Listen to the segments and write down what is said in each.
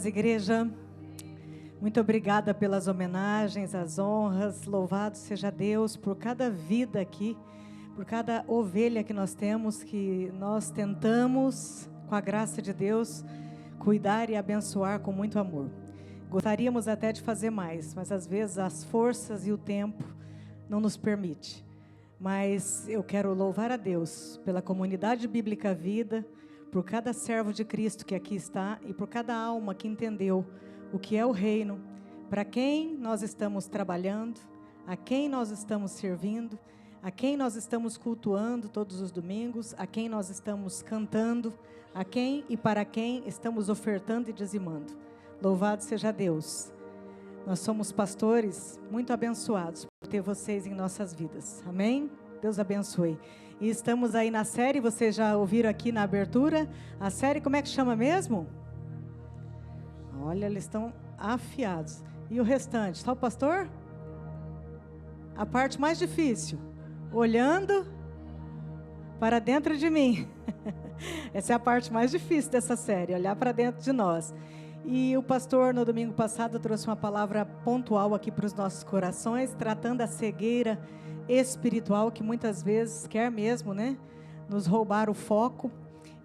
paz, igreja. Muito obrigada pelas homenagens, as honras. Louvado seja Deus por cada vida aqui, por cada ovelha que nós temos, que nós tentamos, com a graça de Deus, cuidar e abençoar com muito amor. Gostaríamos até de fazer mais, mas às vezes as forças e o tempo não nos permite. Mas eu quero louvar a Deus pela comunidade bíblica Vida, por cada servo de Cristo que aqui está e por cada alma que entendeu o que é o reino, para quem nós estamos trabalhando, a quem nós estamos servindo, a quem nós estamos cultuando todos os domingos, a quem nós estamos cantando, a quem e para quem estamos ofertando e dizimando. Louvado seja Deus. Nós somos pastores muito abençoados por ter vocês em nossas vidas. Amém? Deus abençoe. E estamos aí na série, vocês já ouviram aqui na abertura, a série, como é que chama mesmo? Olha, eles estão afiados. E o restante, está o pastor? A parte mais difícil, olhando para dentro de mim. Essa é a parte mais difícil dessa série, olhar para dentro de nós. E o pastor, no domingo passado, trouxe uma palavra pontual aqui para os nossos corações, tratando a cegueira espiritual, que muitas vezes quer mesmo, né, nos roubar o foco.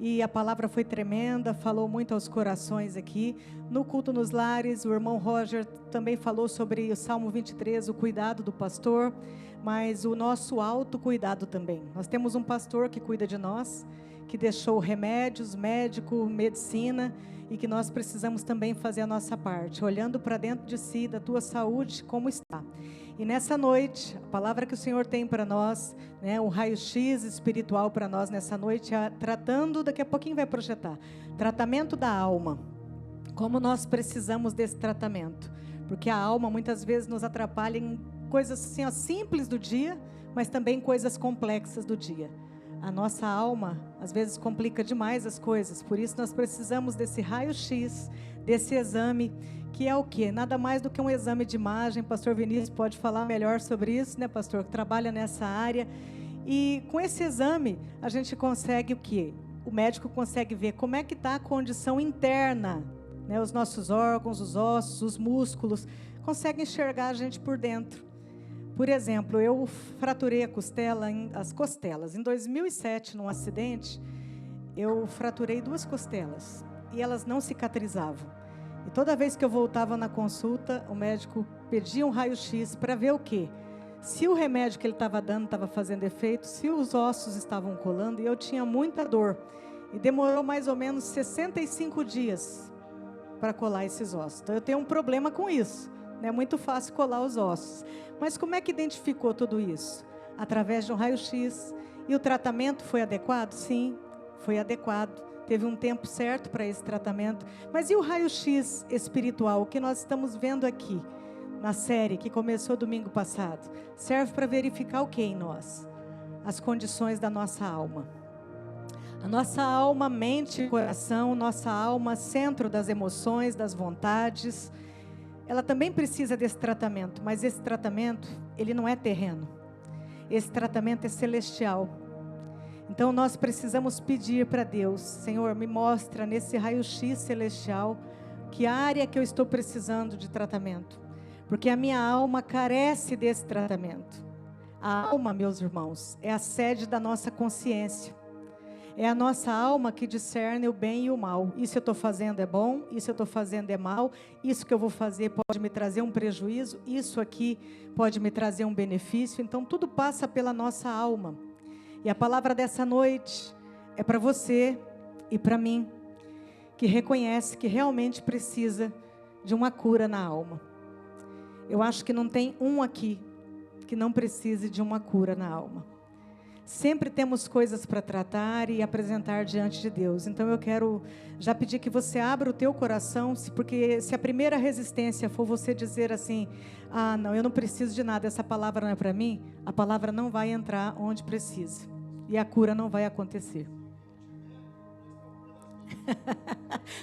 E a palavra foi tremenda, falou muito aos corações aqui. No culto nos lares, o irmão Roger também falou sobre o Salmo 23, o cuidado do pastor, mas o nosso autocuidado também. Nós temos um pastor que cuida de nós, que deixou remédios, médico, medicina, e que nós precisamos também fazer a nossa parte, olhando para dentro de si, da tua saúde, como está. E nessa noite, a palavra que o Senhor tem para nós, né, um raio-x espiritual para nós nessa noite, tratando, daqui a pouquinho vai projetar, tratamento da alma. Como nós precisamos desse tratamento, porque a alma muitas vezes nos atrapalha em coisas assim, ó, simples do dia, mas também coisas complexas do dia. A nossa alma, às vezes, complica demais as coisas. Por isso, nós precisamos desse raio-x, desse exame, que é o quê? Nada mais do que um exame de imagem. Pastor Vinícius pode falar melhor sobre isso, né, pastor? Que trabalha nessa área. E com esse exame, a gente consegue o quê? O médico consegue ver como é que está a condição interna, né? Os nossos órgãos, os ossos, os músculos, consegue enxergar a gente por dentro. Por exemplo, eu fraturei as costelas. Em 2007, num acidente, eu fraturei 2 costelas e elas não cicatrizavam. E toda vez que eu voltava na consulta, o médico pedia um raio-x para ver o quê? Se o remédio que ele estava dando estava fazendo efeito, se os ossos estavam colando, e eu tinha muita dor. E demorou mais ou menos 65 dias para colar esses ossos. Então eu tenho um problema com isso. Não é muito fácil colar os ossos. Mas como é que identificou tudo isso? Através de um raio-x. E o tratamento foi adequado? Sim, foi adequado. Teve um tempo certo para esse tratamento. Mas e o raio-x espiritual, o que nós estamos vendo aqui na série que começou domingo passado? Serve para verificar o que em nós? As condições da nossa alma. A nossa alma, mente e coração, nossa alma, centro das emoções, das vontades, ela também precisa desse tratamento, mas esse tratamento, ele não é terreno. Esse tratamento é celestial. Então nós precisamos pedir para Deus: Senhor, me mostra nesse raio-x celestial que área que eu estou precisando de tratamento. Porque a minha alma carece desse tratamento. A alma, meus irmãos, é a sede da nossa consciência. É a nossa alma que discerne o bem e o mal. Isso eu estou fazendo é bom, isso eu estou fazendo é mal, isso que eu vou fazer pode me trazer um prejuízo, isso aqui pode me trazer um benefício. Então tudo passa pela nossa alma. E a palavra dessa noite é para você e para mim, que reconhece que realmente precisa de uma cura na alma. Eu acho que não tem um aqui que não precise de uma cura na alma. Sempre temos coisas para tratar e apresentar diante de Deus. Então eu quero já pedir que você abra o teu coração, porque se a primeira resistência for você dizer assim: ah, não, eu não preciso de nada, essa palavra não é para mim, a palavra não vai entrar onde precisa. E a cura não vai acontecer.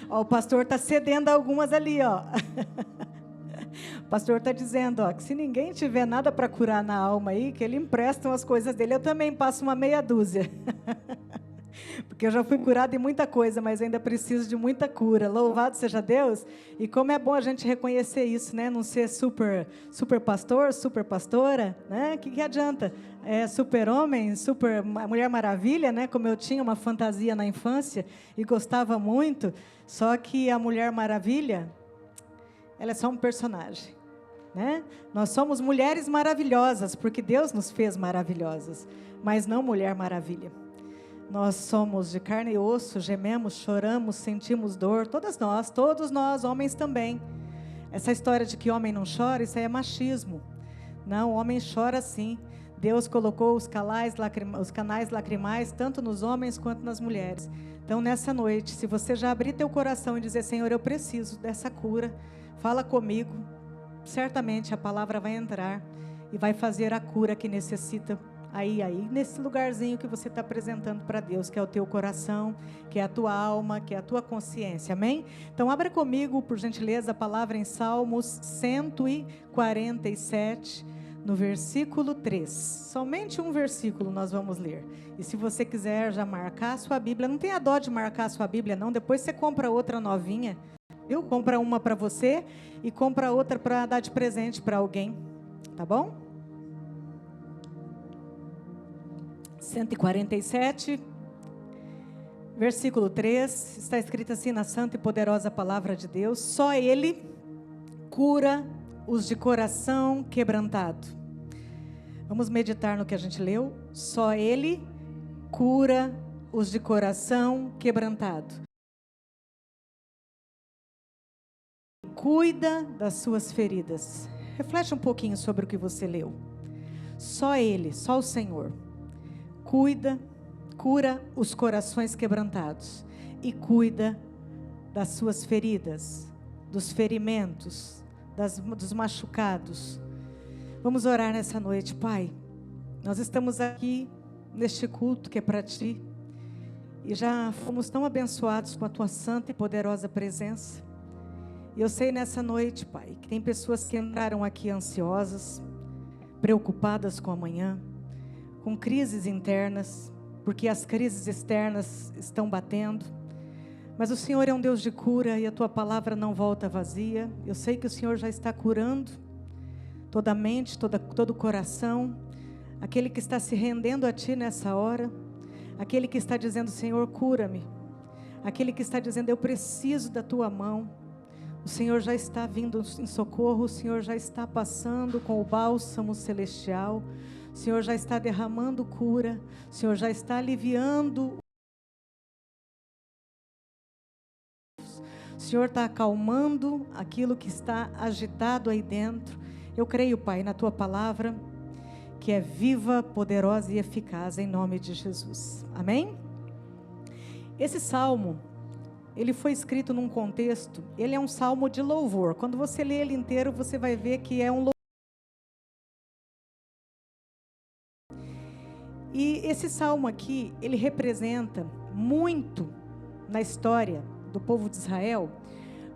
Ó, o pastor está cedendo algumas ali, ó. O pastor está dizendo, ó, que se ninguém tiver nada para curar na alma aí, que ele empresta as coisas dele. Eu também passo uma meia dúzia. Porque eu já fui curada em muita coisa, mas ainda preciso de muita cura. Louvado seja Deus. E como é bom a gente reconhecer isso, né? Não ser super pastor, super pastora, né? Que adianta? É super homem, super Mulher Maravilha, né? Como eu tinha uma fantasia na infância e gostava muito. Só que a Mulher Maravilha, ela é só um personagem, né? Nós somos mulheres maravilhosas, porque Deus nos fez maravilhosas, mas não Mulher Maravilha. Nós somos de carne e osso, gememos, choramos, sentimos dor, todos nós, homens também. Essa história de que homem não chora, isso aí é machismo. Não, o homem chora sim. Deus colocou os canais lacrimais, tanto nos homens quanto nas mulheres. Então, nessa noite, se você já abrir teu coração e dizer, Senhor, eu preciso dessa cura, fala comigo, certamente a palavra vai entrar e vai fazer a cura que necessita. Aí, nesse lugarzinho que você está apresentando para Deus, que é o teu coração, que é a tua alma, que é a tua consciência, amém? Então, abra comigo, por gentileza, a palavra em Salmos 147, no versículo 3. Somente um versículo nós vamos ler. E se você quiser já marcar a sua Bíblia, não tenha dó de marcar a sua Bíblia, não. Depois você compra outra novinha, viu? Compra uma para você e compra outra para dar de presente para alguém, tá bom? 147, versículo 3, está escrito assim na santa e poderosa palavra de Deus: só Ele cura os de coração quebrantado. Vamos meditar no que a gente leu? Só Ele cura os de coração quebrantado. Cuida das suas feridas. Reflete um pouquinho sobre o que você leu. Só Ele, só o Senhor cura os corações quebrantados e cuida das suas feridas, dos ferimentos, dos machucados. Vamos orar nessa noite. Pai, nós estamos aqui neste culto que é para Ti e já fomos tão abençoados com a Tua santa e poderosa presença. E eu sei nessa noite, Pai, que tem pessoas que entraram aqui ansiosas, preocupadas com amanhã, com crises internas, porque as crises externas estão batendo. Mas o Senhor é um Deus de cura e a Tua palavra não volta vazia. Eu sei que o Senhor já está curando toda a mente, todo o coração. Aquele que está se rendendo a Ti nessa hora, aquele que está dizendo, Senhor, cura-me. Aquele que está dizendo, eu preciso da Tua mão. O Senhor já está vindo em socorro, o Senhor já está passando com o bálsamo celestial. O Senhor já está derramando cura, o Senhor já está aliviando. O Senhor está acalmando aquilo que está agitado aí dentro. Eu creio, Pai, na Tua palavra, que é viva, poderosa e eficaz, em nome de Jesus. Amém? Esse salmo, ele foi escrito num contexto, ele é um salmo de louvor. Quando você lê ele inteiro, você vai ver que é um louvor. E esse salmo aqui, ele representa muito na história do povo de Israel,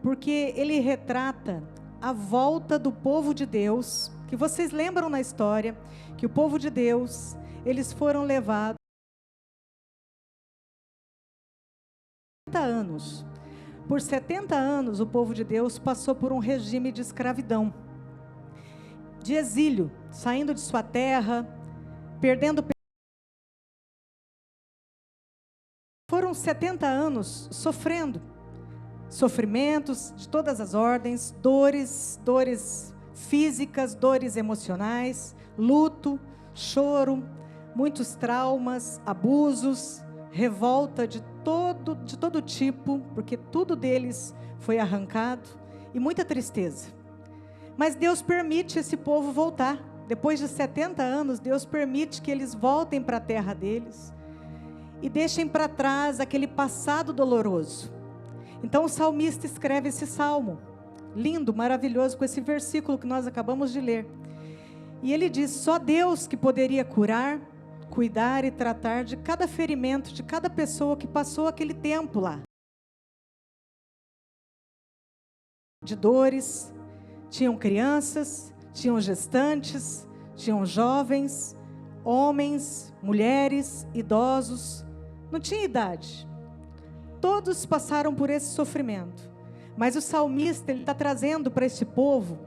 porque ele retrata a volta do povo de Deus, que vocês lembram na história, que o povo de Deus, eles foram levados 70 anos. Por 70 anos, o povo de Deus passou por um regime de escravidão, de exílio, saindo de sua terra, perdendo. Foram 70 anos sofrendo, sofrimentos de todas as ordens, dores físicas, dores emocionais, luto, choro, muitos traumas, abusos, revolta de todo tipo, porque tudo deles foi arrancado, e muita tristeza. Mas Deus permite esse povo voltar. Depois de 70 anos, Deus permite que eles voltem para a terra deles e deixem para trás aquele passado doloroso. Então o salmista escreve esse salmo, lindo, maravilhoso, com esse versículo que nós acabamos de ler. E ele diz, só Deus que poderia curar, cuidar e tratar de cada ferimento, de cada pessoa que passou aquele tempo lá. De dores, tinham crianças, tinham gestantes, tinham jovens, homens, mulheres, idosos, não tinha idade. Todos passaram por esse sofrimento. Mas o salmista, ele está trazendo para esse povo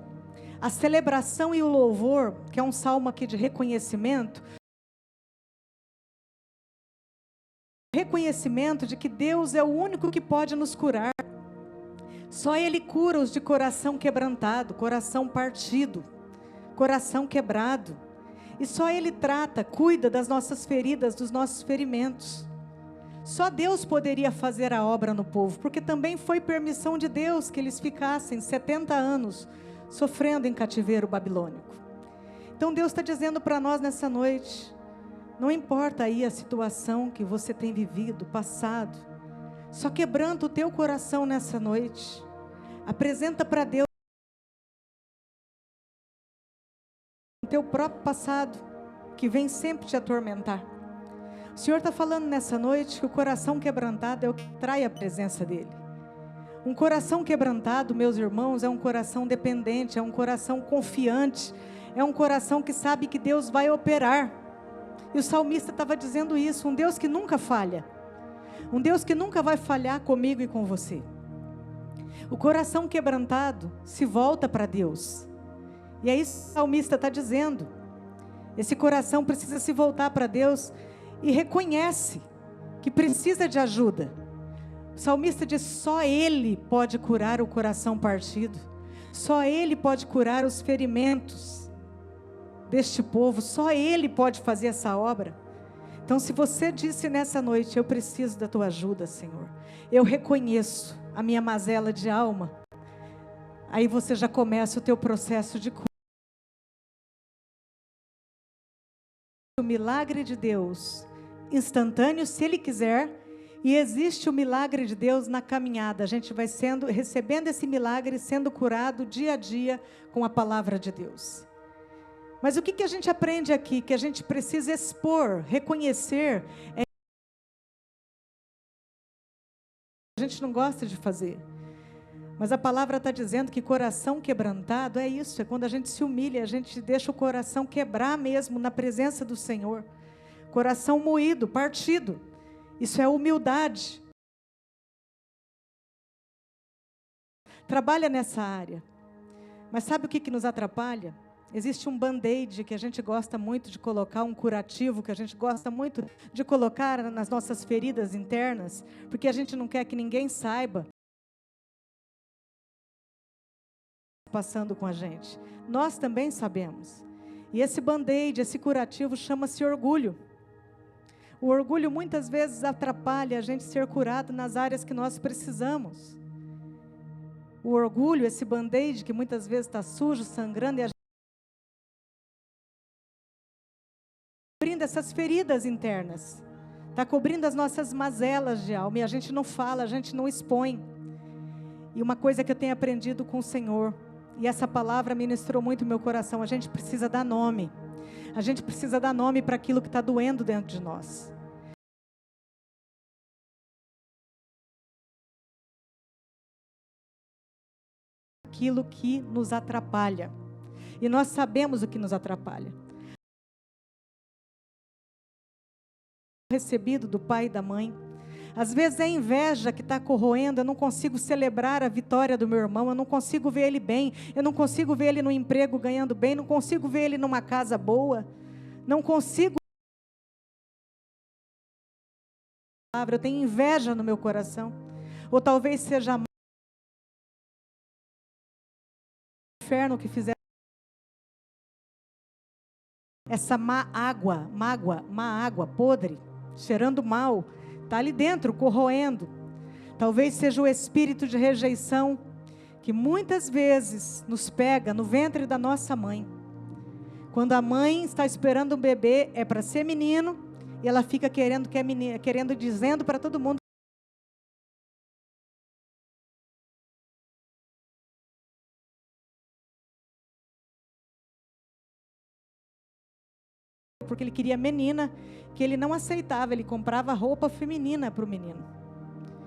a celebração e o louvor, que é um salmo aqui de reconhecimento. Reconhecimento de que Deus é o único que pode nos curar. Só Ele cura os de coração quebrantado, coração partido, coração quebrado. E só Ele trata, cuida das nossas feridas, dos nossos ferimentos. Só Deus poderia fazer a obra no povo, porque também foi permissão de Deus que eles ficassem 70 anos sofrendo em cativeiro babilônico. Então Deus está dizendo para nós nessa noite, não importa aí a situação que você tem vivido, passado, só quebranta o teu coração nessa noite, apresenta para Deus o teu próprio passado, que vem sempre te atormentar. O Senhor está falando nessa noite que o coração quebrantado é o que atrai a presença dEle. Um coração quebrantado, meus irmãos, é um coração dependente, é um coração confiante, é um coração que sabe que Deus vai operar. E o salmista estava dizendo isso, um Deus que nunca falha, um Deus que nunca vai falhar comigo e com você. O coração quebrantado se volta para Deus. E é isso que o salmista está dizendo. Esse coração precisa se voltar para Deus e reconhece que precisa de ajuda. O salmista diz, só Ele pode curar o coração partido. Só Ele pode curar os ferimentos deste povo. Só Ele pode fazer essa obra. Então, se você disse nessa noite, eu preciso da tua ajuda, Senhor. Eu reconheço a minha mazela de alma. Aí você já começa o teu processo de cura. O milagre de Deus, instantâneo, se Ele quiser, e existe o milagre de Deus na caminhada. A gente vai recebendo esse milagre, sendo curado dia a dia com a palavra de Deus. Mas o que a gente aprende aqui? Que a gente precisa expor, reconhecer. A gente não gosta de fazer. Mas a palavra está dizendo que coração quebrantado é isso, é quando a gente se humilha, a gente deixa o coração quebrar mesmo na presença do Senhor. Coração moído, partido. Isso é humildade. Trabalha nessa área. Mas sabe o que nos atrapalha? Existe um band-aid que a gente gosta muito de colocar, um curativo que a gente gosta muito de colocar nas nossas feridas internas, porque a gente não quer que ninguém saiba passando com a gente. Nós também sabemos. E esse band-aid, esse curativo chama-se orgulho. O orgulho muitas vezes atrapalha a gente ser curado nas áreas que nós precisamos. O orgulho, esse band-aid que muitas vezes está sujo, sangrando, e a gente cobrindo essas feridas internas, está cobrindo as nossas mazelas de alma, e a gente não fala, a gente não expõe. E uma coisa que eu tenho aprendido com o Senhor, e essa palavra ministrou muito no meu coração, a gente precisa dar nome. A gente precisa dar nome para aquilo que está doendo dentro de nós. Aquilo que nos atrapalha. E nós sabemos o que nos atrapalha. Recebido do pai e da mãe. Às vezes é inveja que está corroendo, eu não consigo celebrar a vitória do meu irmão, eu não consigo ver ele bem, eu não consigo ver ele no emprego ganhando bem, não consigo ver ele numa casa boa, não consigo. Eu tenho inveja no meu coração, ou talvez seja o inferno que fizer essa má água podre, cheirando mal, está ali dentro, corroendo. Talvez seja o espírito de rejeição que muitas vezes nos pega no ventre da nossa mãe. Quando a mãe está esperando um bebê, é para ser menino, e ela fica querendo que é menina, dizendo para todo mundo porque ele queria menina, que ele não aceitava, ele comprava roupa feminina para o menino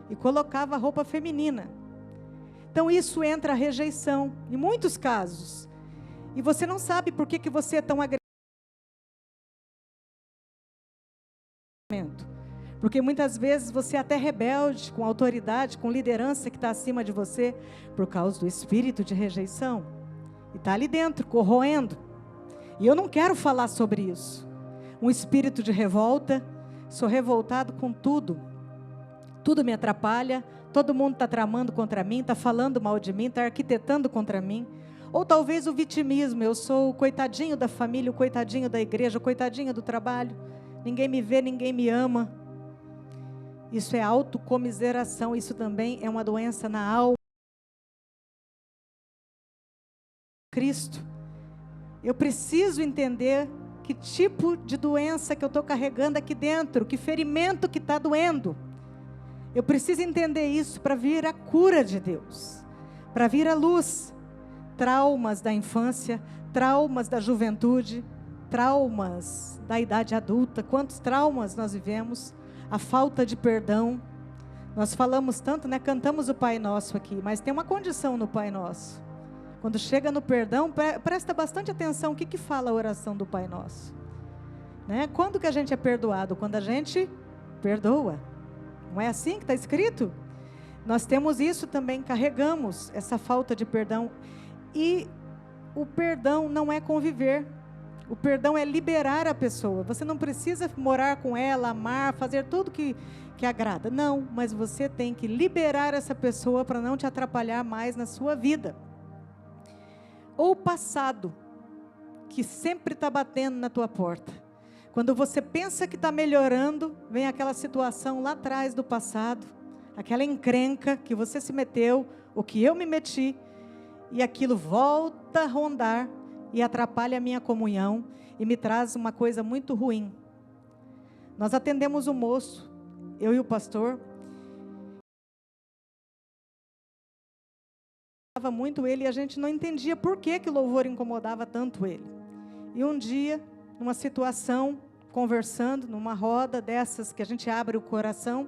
e colocava roupa feminina. Então isso entra a rejeição, em muitos casos, e você não sabe por que você é tão agressivo, Porque muitas vezes você é até rebelde com a autoridade, com liderança que está acima de você, por causa do espírito de rejeição. E está ali dentro, corroendo. E eu não quero falar sobre isso. Um espírito de revolta, sou revoltado com tudo. Tudo me atrapalha, todo mundo está tramando contra mim, está falando mal de mim, está arquitetando contra mim. Ou talvez o vitimismo, eu sou o coitadinho da família, o coitadinho da igreja, o coitadinho do trabalho. Ninguém me vê, ninguém me ama. Isso é autocomiseração, isso também é uma doença na alma. Cristo, eu preciso entender que tipo de doença que eu estou carregando aqui dentro, que ferimento que está doendo. Eu preciso entender isso para vir a cura de Deus, para vir a luz. Traumas da infância, traumas da juventude, traumas da idade adulta. Quantos traumas nós vivemos? A falta de perdão. Nós falamos tanto, né? Cantamos o Pai Nosso aqui, mas tem uma condição no Pai Nosso. Quando chega no perdão, presta bastante atenção o que fala a oração do Pai Nosso. Né? Quando que a gente é perdoado? Quando a gente perdoa. Não é assim que está escrito? Nós temos isso também, carregamos essa falta de perdão. E o perdão não é conviver. O perdão é liberar a pessoa. Você não precisa morar com ela, amar, fazer tudo que agrada. Não, mas você tem que liberar essa pessoa para não te atrapalhar mais na sua vida. Ou o passado, que sempre está batendo na tua porta. Quando você pensa que está melhorando, vem aquela situação lá atrás do passado, aquela encrenca que você se meteu, o que eu me meti, e aquilo volta a rondar e atrapalha a minha comunhão e me traz uma coisa muito ruim. Nós atendemos um moço, eu e o pastor, muito ele, e a gente não entendia por que o louvor incomodava tanto ele. E um dia, numa situação, conversando, numa roda dessas que a gente abre o coração,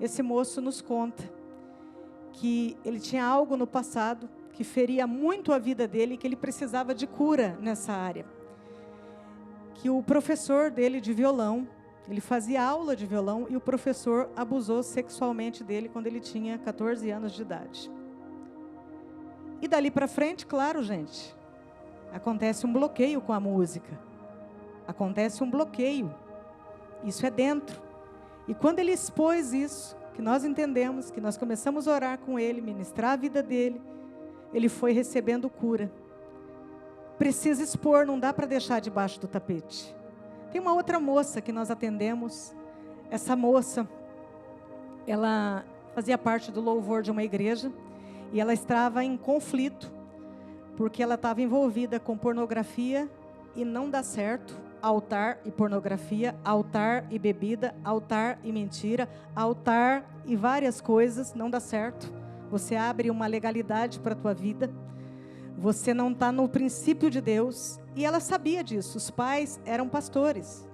esse moço nos conta que ele tinha algo no passado que feria muito a vida dele, que ele precisava de cura nessa área. Que o professor dele de violão, ele fazia aula de violão e o professor abusou sexualmente dele quando ele tinha 14 anos de idade. E dali para frente, claro, gente, acontece um bloqueio com a música. Acontece um bloqueio. Isso é dentro. E quando ele expôs isso, que nós entendemos, que nós começamos a orar com ele, ministrar a vida dele, ele foi recebendo cura. Precisa expor, não dá para deixar debaixo do tapete. Tem uma outra moça que nós atendemos. Essa moça, ela fazia parte do louvor de uma igreja e ela estava em conflito, porque ela estava envolvida com pornografia e não dá certo. Altar e pornografia, altar e bebida, altar e mentira, altar e várias coisas, não dá certo. Você abre uma legalidade para a tua vida, você não está no princípio de Deus, e ela sabia disso, os pais eram pastores,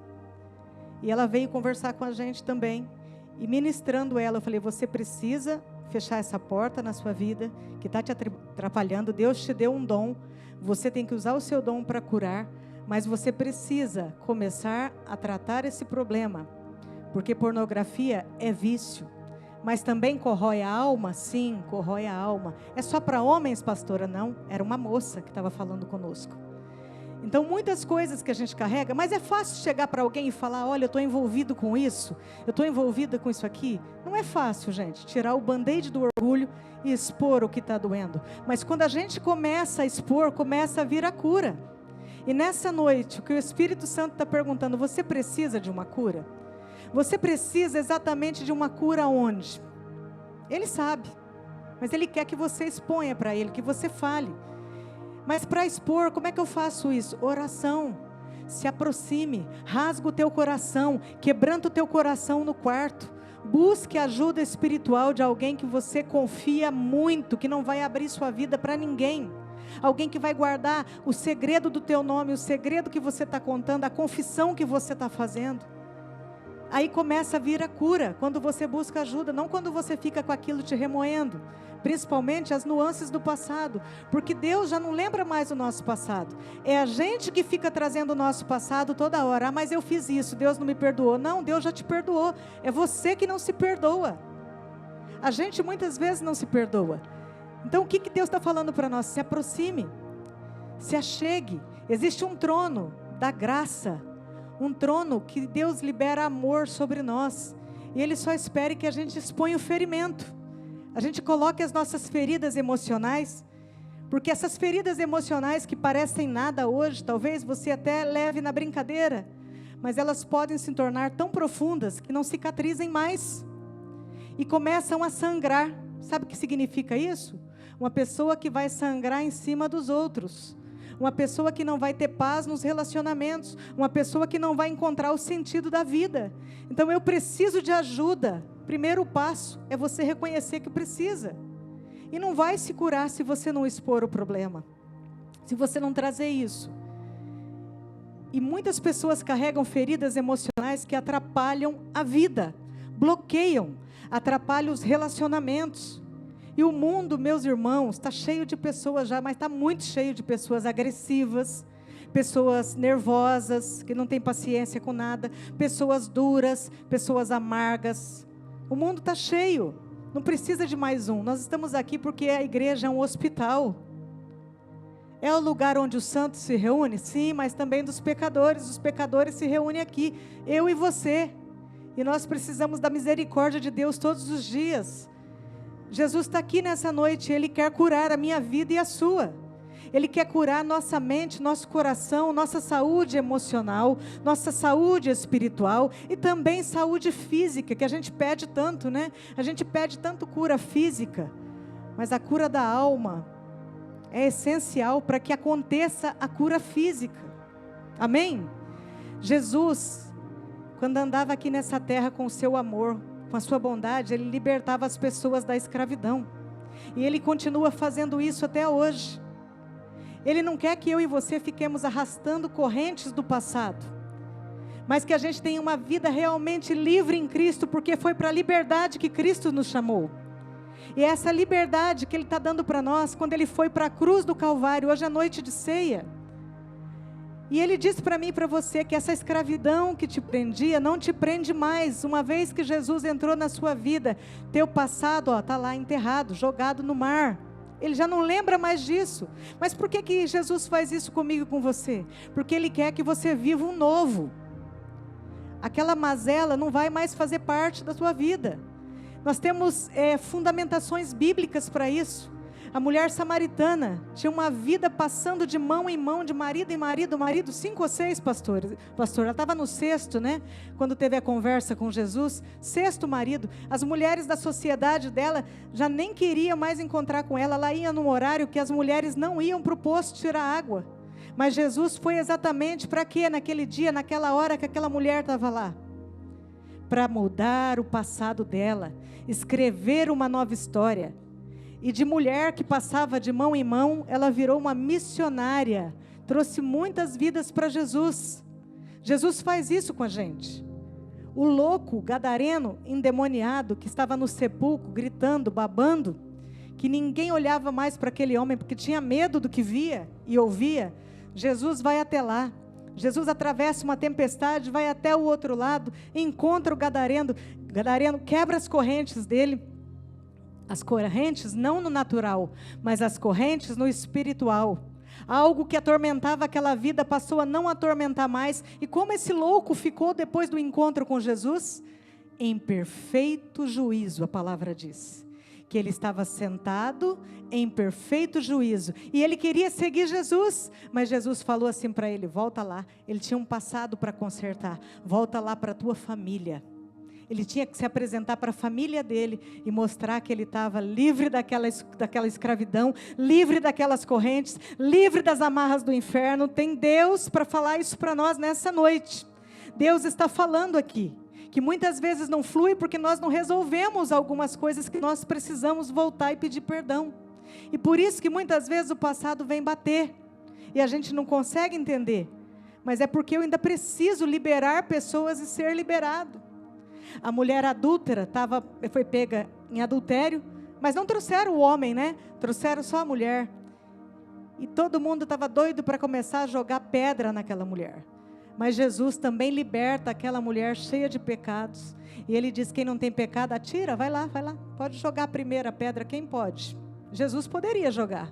e ela veio conversar com a gente também, e ministrando ela, eu falei, você precisa fechar essa porta na sua vida, que está te atrapalhando, Deus te deu um dom, você tem que usar o seu dom para curar, mas você precisa começar a tratar esse problema, porque pornografia é vício, mas também corrói a alma? Sim, corrói a alma. É só para homens, pastora? Não, era uma moça que estava falando conosco. Então, muitas coisas que a gente carrega, mas é fácil chegar para alguém e falar, olha, eu estou envolvido com isso, eu estou envolvida com isso aqui. Não é fácil, gente, tirar o band-aid do orgulho e expor o que está doendo. Mas quando a gente começa a expor, começa a vir a cura. E nessa noite, o que o Espírito Santo está perguntando, você precisa de uma cura? Você precisa exatamente de uma cura onde? Ele sabe, mas Ele quer que você exponha para Ele, que você fale. Mas para expor, como é que eu faço isso? Oração. Se aproxime, rasga o teu coração, quebranta o teu coração no quarto. Busque ajuda espiritual de alguém que você confia muito, que não vai abrir sua vida para ninguém. Alguém que vai guardar o segredo do teu nome, o segredo que você está contando, a confissão que você está fazendo. Aí começa a vir a cura, quando você busca ajuda, não quando você fica com aquilo te remoendo. principalmente as nuances do passado, porque Deus já não lembra mais o nosso passado. É a gente que fica trazendo o nosso passado toda hora. Mas eu fiz isso, Deus não me perdoou. Não, Deus já te perdoou. É você que não se perdoa. A gente muitas vezes não se perdoa. Então o que Deus está falando para nós? Se aproxime, se achegue. Existe um trono da graça, um trono que Deus libera amor sobre nós, e Ele só espera que a gente exponha o ferimento, a gente coloque as nossas feridas emocionais, porque essas feridas emocionais que parecem nada hoje, talvez você até leve na brincadeira, mas elas podem se tornar tão profundas que não cicatrizem mais, e começam a sangrar. Sabe o que significa isso? Uma pessoa que vai sangrar em cima dos outros, uma pessoa que não vai ter paz nos relacionamentos, uma pessoa que não vai encontrar o sentido da vida. Então eu preciso de ajuda. Primeiro passo é você reconhecer que precisa, e não vai se curar se você não expor o problema, se você não trazer isso. E muitas pessoas carregam feridas emocionais que atrapalham a vida, bloqueiam, atrapalham os relacionamentos. E o mundo, meus irmãos, está cheio de pessoas já, mas está muito cheio de pessoas agressivas, pessoas nervosas, que não têm paciência com nada, pessoas duras, pessoas amargas. O mundo está cheio, não precisa de mais um. Nós estamos aqui porque a igreja é um hospital. É o lugar onde os santos se reúnem? Sim, mas também dos pecadores. Os pecadores se reúnem aqui, eu e você. E nós precisamos da misericórdia de Deus todos os dias. Jesus está aqui nessa noite, Ele quer curar a minha vida e a sua. Ele quer curar nossa mente, nosso coração, nossa saúde emocional, nossa saúde espiritual e também saúde física, que a gente pede tanto, né? A gente pede tanto cura física, mas a cura da alma é essencial para que aconteça a cura física. Amém? Jesus, quando andava aqui nessa terra com o seu amor, com a sua bondade, Ele libertava as pessoas da escravidão. E Ele continua fazendo isso até hoje. Ele não quer que eu e você fiquemos arrastando correntes do passado, mas que a gente tenha uma vida realmente livre em Cristo, porque foi para a liberdade que Cristo nos chamou. E é essa liberdade que Ele está dando para nós, quando Ele foi para a cruz do Calvário, hoje é noite de ceia. E Ele disse para mim e para você que essa escravidão que te prendia, não te prende mais. Uma vez que Jesus entrou na sua vida, teu passado está lá enterrado, jogado no mar. Ele já não lembra mais disso. Mas por que Jesus faz isso comigo e com você? Porque Ele quer que você viva um novo. Aquela mazela não vai mais fazer parte da sua vida. Nós temos fundamentações bíblicas para isso. A mulher samaritana tinha uma vida passando de mão em mão, de marido em marido, 5 ou 6 pastores. Pastor, ela estava no 6º, né? Quando teve a conversa com Jesus, 6º marido. As mulheres da sociedade dela já nem queriam mais encontrar com ela. Ela ia num horário que as mulheres não iam para o poço tirar água. Mas Jesus foi exatamente para quê? Naquele dia, naquela hora que aquela mulher estava lá. Para mudar o passado dela, escrever uma nova história. E de mulher que passava de mão em mão, ela virou uma missionária, trouxe muitas vidas para Jesus. Jesus faz isso com a gente. O louco gadareno endemoniado, que estava no sepulcro, gritando, babando, que ninguém olhava mais para aquele homem, porque tinha medo do que via e ouvia, Jesus vai até lá. Jesus atravessa uma tempestade, vai até o outro lado, encontra o gadareno, quebra as correntes dele. As correntes não no natural, mas as correntes no espiritual. Algo que atormentava aquela vida passou a não atormentar mais. E como esse louco ficou depois do encontro com Jesus? Em perfeito juízo, a palavra diz. Que ele estava sentado em perfeito juízo. E ele queria seguir Jesus. Mas Jesus falou assim para ele, volta lá. Ele tinha um passado para consertar. Volta lá para a tua família. Ele tinha que se apresentar para a família dele e mostrar que ele estava livre daquela escravidão, livre daquelas correntes, livre das amarras do inferno. Tem Deus para falar isso para nós nessa noite. Deus está falando aqui, que muitas vezes não flui porque nós não resolvemos algumas coisas que nós precisamos voltar e pedir perdão. E por isso que muitas vezes o passado vem bater e a gente não consegue entender. Mas é porque eu ainda preciso liberar pessoas e ser liberado. A mulher adúltera foi pega em adultério, Mas não trouxeram o homem, né? Trouxeram só a mulher. E todo mundo estava doido para começar a jogar pedra naquela mulher. Mas Jesus também liberta aquela mulher cheia de pecados. E ele diz: quem não tem pecado, atira, vai lá. Pode jogar a primeira pedra, quem pode? Jesus poderia jogar.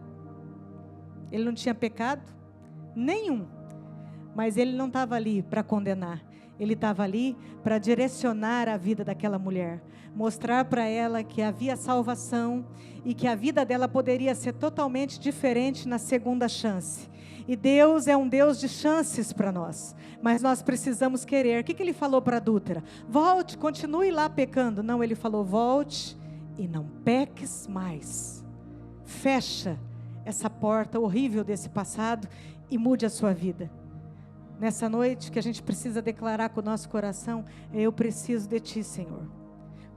Ele não tinha pecado nenhum. Mas ele não estava ali para condenar. Ele estava ali para direcionar a vida daquela mulher. Mostrar para ela que havia salvação e que a vida dela poderia ser totalmente diferente na segunda chance. E Deus é um Deus de chances para nós, mas nós precisamos querer. O que ele falou para a adúltera? Volte, continue lá pecando. Não, ele falou: volte e não peques mais. Fecha essa porta horrível desse passado e mude a sua vida. Nessa noite, que a gente precisa declarar com o nosso coração: eu preciso de Ti, Senhor.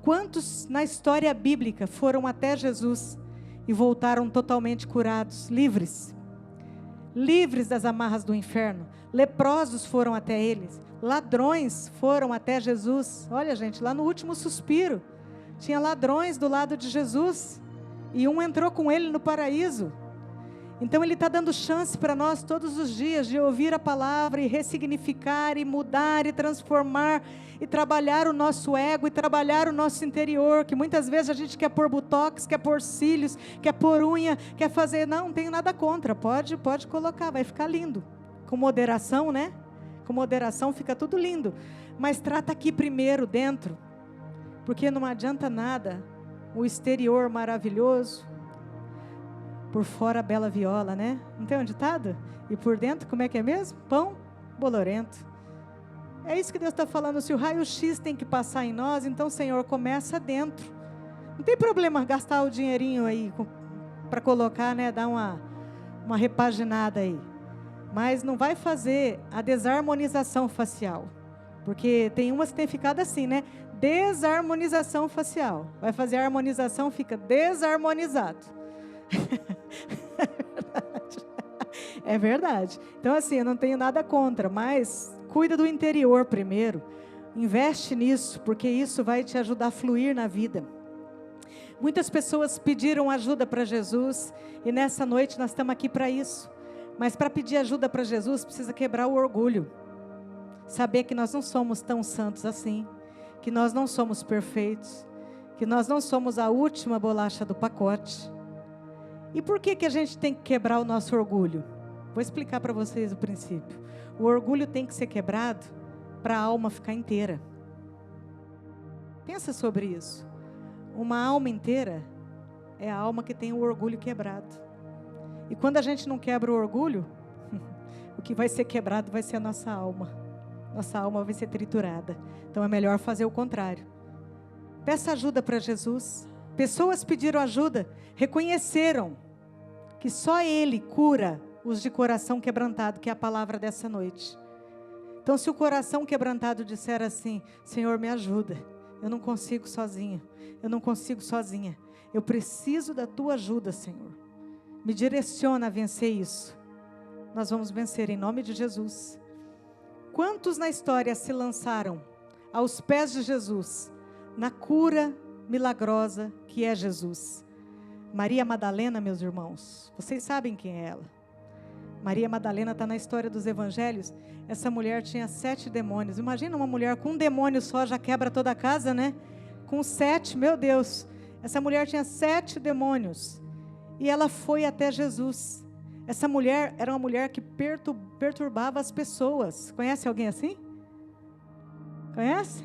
Quantos na história bíblica foram até Jesus e voltaram totalmente curados, livres das amarras do inferno? Leprosos foram até eles, ladrões foram até Jesus. Olha, gente, lá no último suspiro, tinha ladrões do lado de Jesus, e um entrou com ele no paraíso. Então ele está dando chance para nós todos os dias de ouvir a palavra e ressignificar e mudar e transformar e trabalhar o nosso ego e trabalhar o nosso interior, que muitas vezes a gente quer pôr botox, quer pôr cílios, quer pôr unha, quer fazer. Não tenho nada contra, pode colocar, vai ficar lindo, com moderação, né? Com moderação fica tudo lindo, mas trata aqui primeiro dentro, porque não adianta nada o exterior maravilhoso, por fora a bela viola, né? Não tem um ditado? E por dentro, como é que é mesmo? Pão bolorento. É isso que Deus está falando. Se o raio-x tem que passar em nós, então, Senhor, começa dentro. Não tem problema gastar o dinheirinho aí para colocar, né? Dar uma repaginada aí. Mas não vai fazer a desarmonização facial. Porque tem umas que tem ficado assim, né? Desarmonização facial. Vai fazer a harmonização, fica desarmonizado. É verdade. Então assim, eu não tenho nada contra, mas cuida do interior primeiro, investe nisso, porque isso vai te ajudar a fluir na vida. Muitas pessoas pediram ajuda para Jesus, e nessa noite nós estamos aqui para isso. Mas para pedir ajuda para Jesus, precisa quebrar o orgulho, saber que nós não somos tão santos assim, que nós não somos perfeitos, que nós não somos a última bolacha do pacote. E por que a gente tem que quebrar o nosso orgulho? Vou explicar para vocês o princípio. O orgulho tem que ser quebrado para a alma ficar inteira. Pensa sobre isso. Uma alma inteira é a alma que tem o orgulho quebrado. E quando a gente não quebra o orgulho, o que vai ser quebrado vai ser a nossa alma. Nossa alma vai ser triturada. Então é melhor fazer o contrário. Peça ajuda para Jesus. Pessoas pediram ajuda, reconheceram que só Ele cura os de coração quebrantado, que é a palavra dessa noite. Então, se o coração quebrantado disser assim: Senhor, me ajuda, eu não consigo sozinha, eu preciso da Tua ajuda, Senhor, me direciona a vencer isso. Nós vamos vencer em nome de Jesus. Quantos na história se lançaram aos pés de Jesus, na cura milagrosa que é Jesus? Maria Madalena, meus irmãos, vocês sabem quem é ela. Maria Madalena está na história dos evangelhos. Essa mulher tinha 7 demônios. Imagina uma mulher com um demônio só, já quebra toda a casa, né? Com 7, meu Deus. Essa mulher tinha 7 demônios. E ela foi até Jesus. Essa mulher era uma mulher que perturbava as pessoas. Conhece alguém assim? Conhece?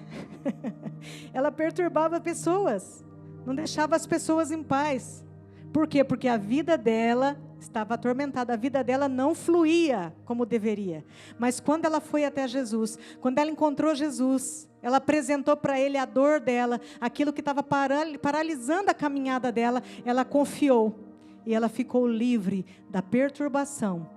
Ela perturbava pessoas. Não deixava as pessoas em paz. Por quê? Porque a vida dela estava atormentada, a vida dela não fluía como deveria. Mas quando ela foi até Jesus, quando ela encontrou Jesus, ela apresentou para Ele a dor dela, aquilo que estava paralisando a caminhada dela, ela confiou. E ela ficou livre da perturbação.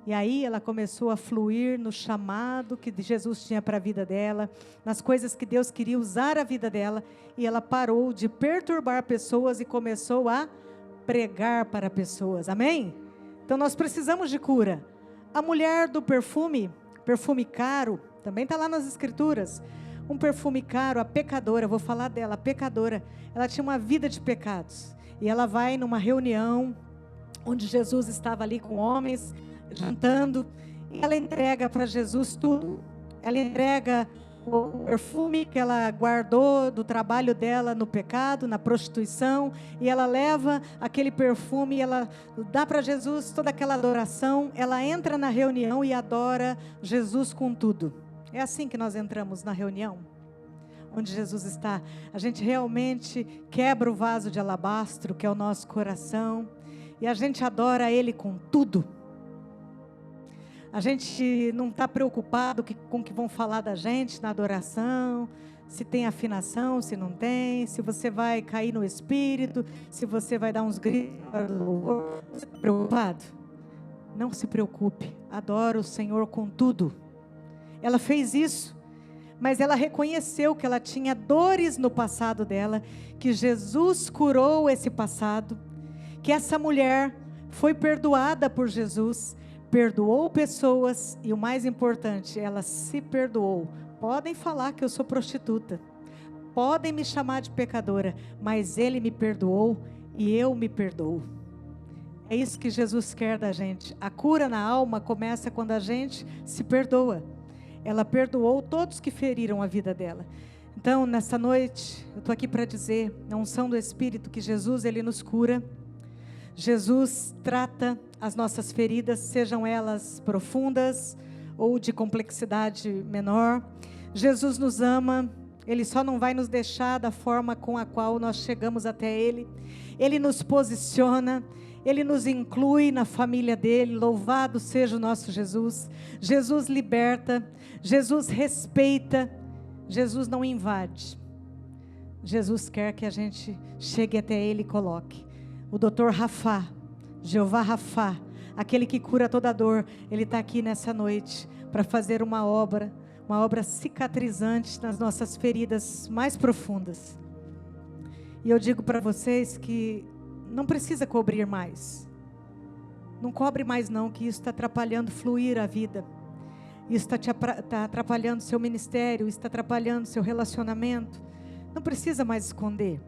E aí ela começou a fluir no chamado que Jesus tinha para a vida dela, nas coisas que Deus queria usar a vida dela, e ela parou de perturbar pessoas e começou a pregar para pessoas, amém? Então nós precisamos de cura. A mulher do perfume caro, também está lá nas escrituras, um perfume caro, a pecadora, vou falar dela, a pecadora, ela tinha uma vida de pecados, E ela vai numa reunião onde Jesus estava ali com homens, jantando, e ela entrega para Jesus tudo. Ela entrega o perfume que ela guardou do trabalho dela no pecado, na prostituição, e ela leva aquele perfume, ela dá para Jesus toda aquela adoração. Ela entra na reunião e adora Jesus com tudo. É assim que nós entramos na reunião, onde Jesus está. A gente realmente quebra o vaso de alabastro, que é o nosso coração, e a gente adora Ele com tudo. A gente não está preocupado com o que vão falar da gente na adoração, se tem afinação, se não tem, se você vai cair no espírito, se você vai dar uns gritos. Você está preocupado? Não se preocupe, adora o Senhor com tudo. Ela fez isso, mas ela reconheceu que ela tinha dores no passado dela, que Jesus curou esse passado, que essa mulher foi perdoada por Jesus, perdoou pessoas e o mais importante, ela se perdoou. Podem falar que eu sou prostituta, podem me chamar de pecadora, mas Ele me perdoou e eu me perdoo. É isso que Jesus quer da gente. A cura na alma começa quando a gente se perdoa. Ela perdoou todos que feriram a vida dela. Então, nessa noite, eu estou aqui para dizer, na unção do Espírito, que Jesus, Ele nos cura. Jesus trata as nossas feridas, sejam elas profundas ou de complexidade menor. Jesus nos ama, Ele só não vai nos deixar da forma com a qual nós chegamos até Ele. Ele nos posiciona, Ele nos inclui na família dEle. Louvado seja o nosso Jesus. Jesus liberta, Jesus respeita, Jesus não invade. Jesus quer que a gente chegue até Ele e coloque. O Dr. Rafá, Jeová Rafá, aquele que cura toda dor, Ele está aqui nessa noite para fazer uma obra cicatrizante nas nossas feridas mais profundas. E eu digo para vocês que não precisa cobrir mais. Não cobre mais não, que isso está atrapalhando fluir a vida. Isso está atrapalhando seu ministério, está atrapalhando seu relacionamento. Não precisa mais esconder.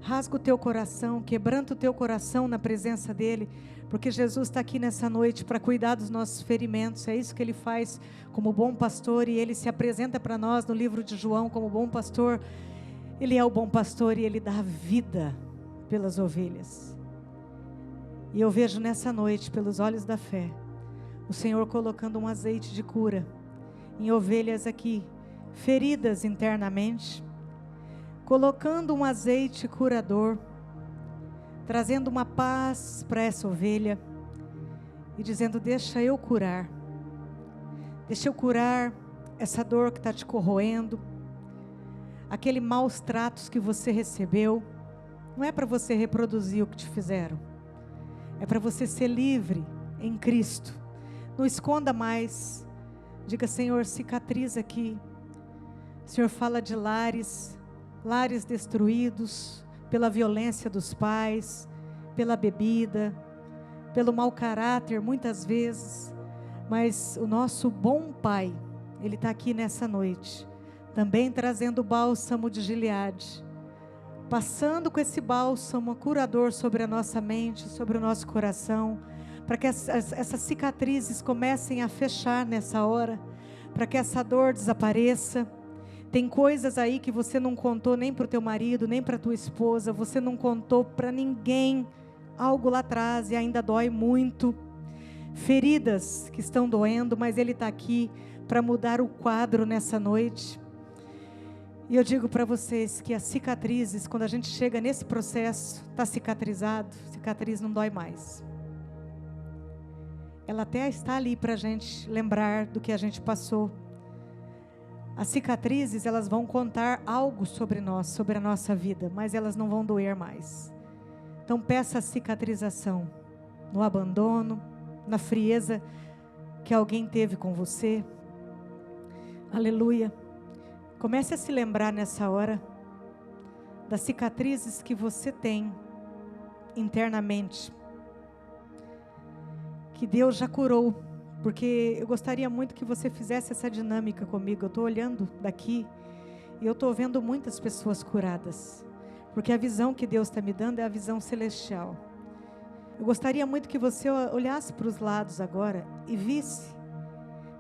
Rasga o teu coração, quebranta o teu coração na presença dEle, porque Jesus está aqui nessa noite para cuidar dos nossos ferimentos. É isso que Ele faz como bom pastor, e Ele se apresenta para nós no livro de João como bom pastor. Ele é o bom pastor e Ele dá vida pelas ovelhas. E eu vejo nessa noite, pelos olhos da fé, o Senhor colocando um azeite de cura em ovelhas aqui, feridas internamente, colocando um azeite curador, trazendo uma paz para essa ovelha e dizendo: deixa eu curar essa dor que está te corroendo, aquele maus tratos que você recebeu. Não é para você reproduzir o que te fizeram, é para você ser livre em Cristo. Não esconda mais. Diga: Senhor, cicatriza aqui. O Senhor fala de lares destruídos pela violência dos pais, pela bebida, pelo mau caráter muitas vezes, mas o nosso bom Pai, Ele está aqui nessa noite, também trazendo o bálsamo de Gileade, passando com esse bálsamo curador sobre a nossa mente, sobre o nosso coração, para que essas cicatrizes comecem a fechar nessa hora, para que essa dor desapareça. Tem coisas aí que você não contou nem para o teu marido, nem para a tua esposa, você não contou para ninguém, algo lá atrás e ainda dói muito. Feridas que estão doendo, mas Ele está aqui para mudar o quadro nessa noite. E eu digo para vocês que as cicatrizes, quando a gente chega nesse processo, está cicatrizado, cicatriz não dói mais. Ela até está ali para a gente lembrar do que a gente passou. As cicatrizes, elas vão contar algo sobre nós, sobre a nossa vida, mas elas não vão doer mais. Então peça a cicatrização no abandono, na frieza que alguém teve com você. Aleluia. Comece a se lembrar nessa hora das cicatrizes que você tem internamente, que Deus já curou. Porque eu gostaria muito que você fizesse essa dinâmica comigo. Eu estou olhando daqui e eu estou vendo muitas pessoas curadas. Porque a visão que Deus está me dando é a visão celestial. Eu gostaria muito que você olhasse para os lados agora e visse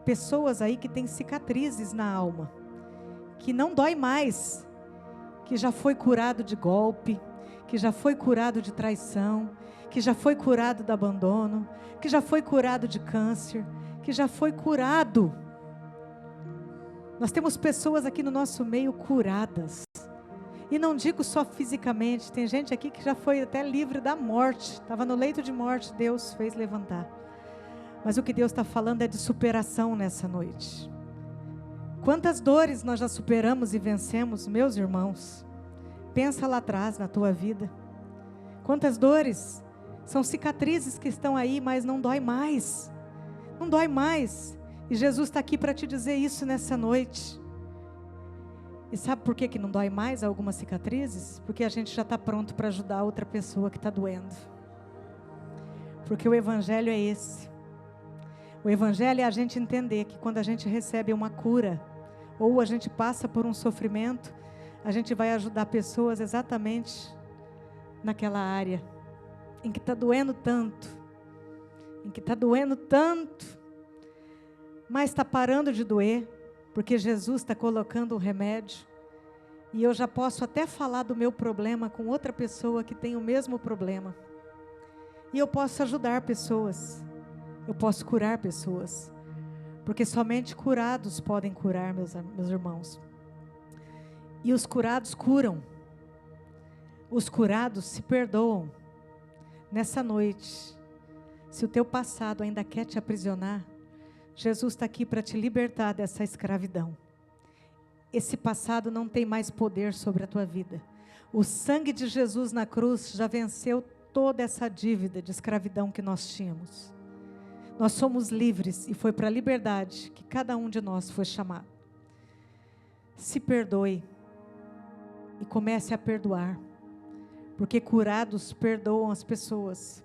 pessoas aí que têm cicatrizes na alma, que não dói mais, que já foi curado de golpe, que já foi curado de traição, que já foi curado do abandono, que já foi curado de câncer, que já foi curado. Nós temos pessoas aqui no nosso meio curadas. E não digo só fisicamente, tem gente aqui que já foi até livre da morte, estava no leito de morte, Deus fez levantar. Mas o que Deus está falando é de superação nessa noite. Quantas dores nós já superamos e vencemos, meus irmãos? Pensa lá atrás na tua vida. Quantas dores são cicatrizes que estão aí, mas não dói mais. Não dói mais. E Jesus está aqui para te dizer isso nessa noite. E sabe por que não dói mais algumas cicatrizes? Porque a gente já está pronto para ajudar outra pessoa que está doendo. Porque o Evangelho é esse. O Evangelho é a gente entender que quando a gente recebe uma cura, ou a gente passa por um sofrimento, a gente vai ajudar pessoas exatamente naquela área em que está doendo tanto, mas está parando de doer, porque Jesus está colocando o remédio, e eu já posso até falar do meu problema com outra pessoa que tem o mesmo problema, e eu posso ajudar pessoas, eu posso curar pessoas, porque somente curados podem curar, meus irmãos. E os curados curam, os curados se perdoam. Nessa noite, se o teu passado ainda quer te aprisionar, Jesus está aqui para te libertar dessa escravidão. Esse passado não tem mais poder sobre a tua vida. O sangue de Jesus na cruz já venceu toda essa dívida de escravidão que nós tínhamos. Nós somos livres e foi para a liberdade que cada um de nós foi chamado. Se perdoe e comece a perdoar, porque curados perdoam as pessoas,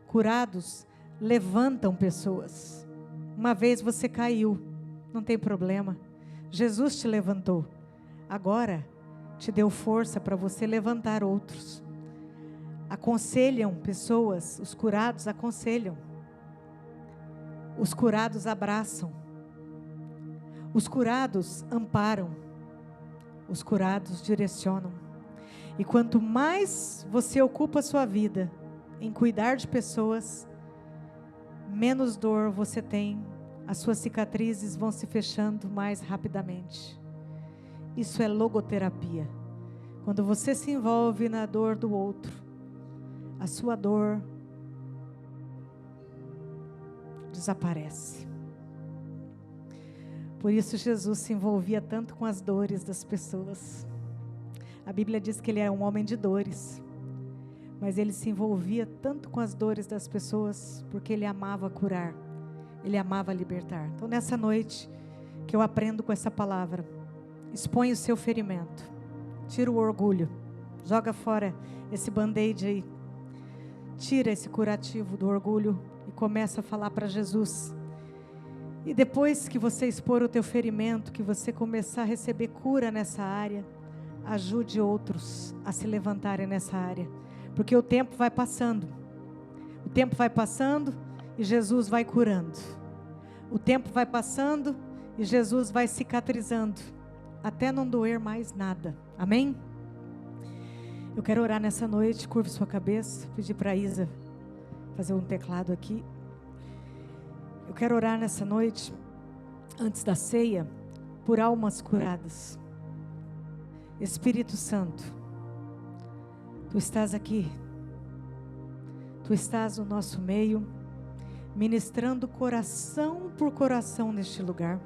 curados levantam pessoas. Uma vez você caiu, não tem problema, Jesus te levantou, agora te deu força para você levantar outros. Aconselham pessoas, os curados aconselham, os curados abraçam, os curados amparam, os curados direcionam. E quanto mais você ocupa a sua vida em cuidar de pessoas, menos dor você tem, as suas cicatrizes vão se fechando mais rapidamente. Isso é logoterapia. Quando você se envolve na dor do outro, a sua dor desaparece. Por isso Jesus se envolvia tanto com as dores das pessoas. A Bíblia diz que ele era um homem de dores, mas ele se envolvia tanto com as dores das pessoas, porque ele amava curar, ele amava libertar. Então nessa noite, que eu aprendo com essa palavra, expõe o seu ferimento, tira o orgulho, joga fora esse band-aid aí, tira esse curativo do orgulho e começa a falar para Jesus. E depois que você expor o teu ferimento, que você começar a receber cura nessa área, ajude outros a se levantarem nessa área, porque o tempo vai passando, e Jesus vai curando, o tempo vai passando e Jesus vai cicatrizando, até não doer mais nada, amém? Eu quero orar nessa noite, curve sua cabeça, pedir para a Isa fazer um teclado aqui. Eu quero orar nessa noite, antes da ceia, por almas curadas. Espírito Santo, Tu estás aqui, Tu estás no nosso meio, ministrando coração por coração neste lugar.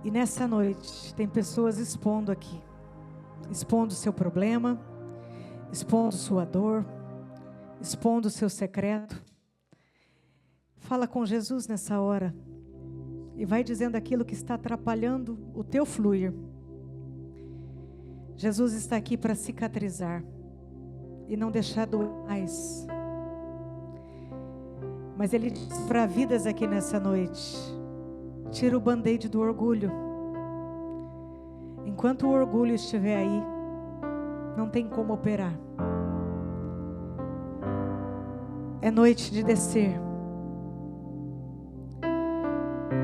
E nessa noite, tem pessoas expondo aqui, expondo o seu problema, expondo sua dor, expondo o seu secreto. Fala com Jesus nessa hora e vai dizendo aquilo que está atrapalhando o teu fluir. Jesus está aqui para cicatrizar e não deixar doer mais. Mas Ele diz para vidas aqui nessa noite: tira o band-aid do orgulho. Enquanto o orgulho estiver aí, não tem como operar. É noite de descer.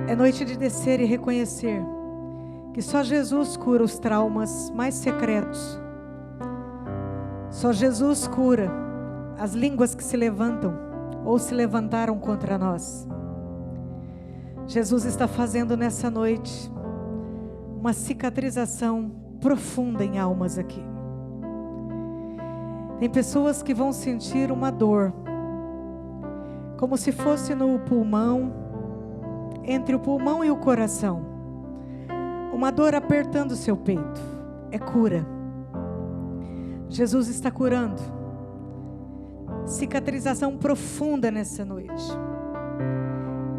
É noite de descer e reconhecer que só Jesus cura os traumas mais secretos. Só Jesus cura as línguas que se levantam ou se levantaram contra nós. Jesus está fazendo nessa noite uma cicatrização profunda em almas aqui. Tem pessoas que vão sentir uma dor, como se fosse no pulmão, entre o pulmão e o coração. Uma dor apertando o seu peito. É cura. Jesus está curando. Cicatrização profunda nessa noite.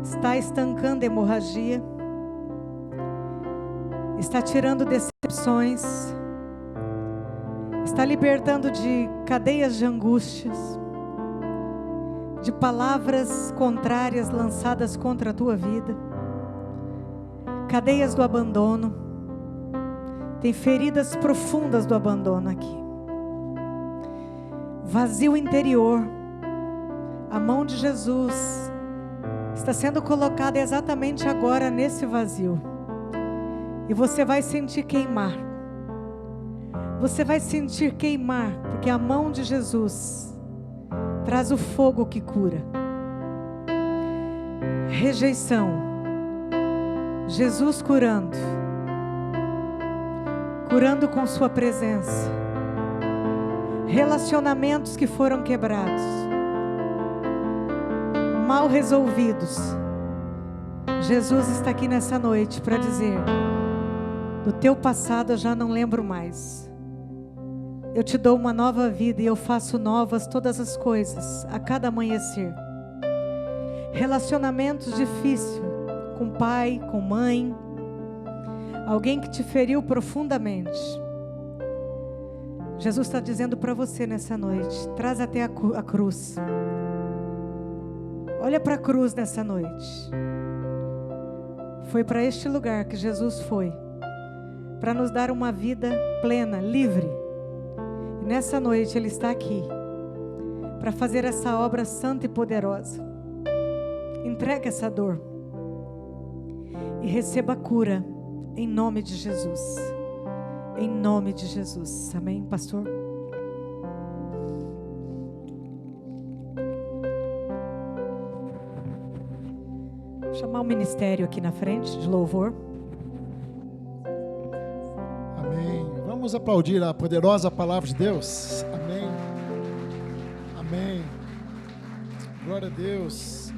Está estancando a hemorragia. Está tirando decepções. Está libertando de cadeias de angústias, de palavras contrárias lançadas contra a tua vida, cadeias do abandono. Tem feridas profundas do abandono aqui, vazio interior. A mão de Jesus está sendo colocada exatamente agora nesse vazio, e você vai sentir queimar. Você vai sentir queimar, porque a mão de Jesus traz o fogo que cura. Rejeição, Jesus curando com sua presença. Relacionamentos que foram quebrados, mal resolvidos. Jesus está aqui nessa noite para dizer: do teu passado eu já não lembro mais. Eu te dou uma nova vida e eu faço novas todas as coisas a cada amanhecer. Relacionamentos difíceis com pai, com mãe, alguém que te feriu profundamente. Jesus está dizendo para você nessa noite: traz até a cruz. Olha para a cruz nessa noite. Foi para este lugar que Jesus foi, para nos dar uma vida plena, livre. E nessa noite Ele está aqui para fazer essa obra santa e poderosa. Entrega essa dor e receba a cura em nome de Jesus. Em nome de Jesus. Amém, pastor? Vou chamar o ministério aqui na frente de louvor. Vamos aplaudir a poderosa palavra de Deus. Amém. Amém. Glória a Deus.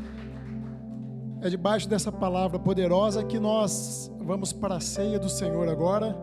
É debaixo dessa palavra poderosa que nós vamos para a ceia do Senhor agora.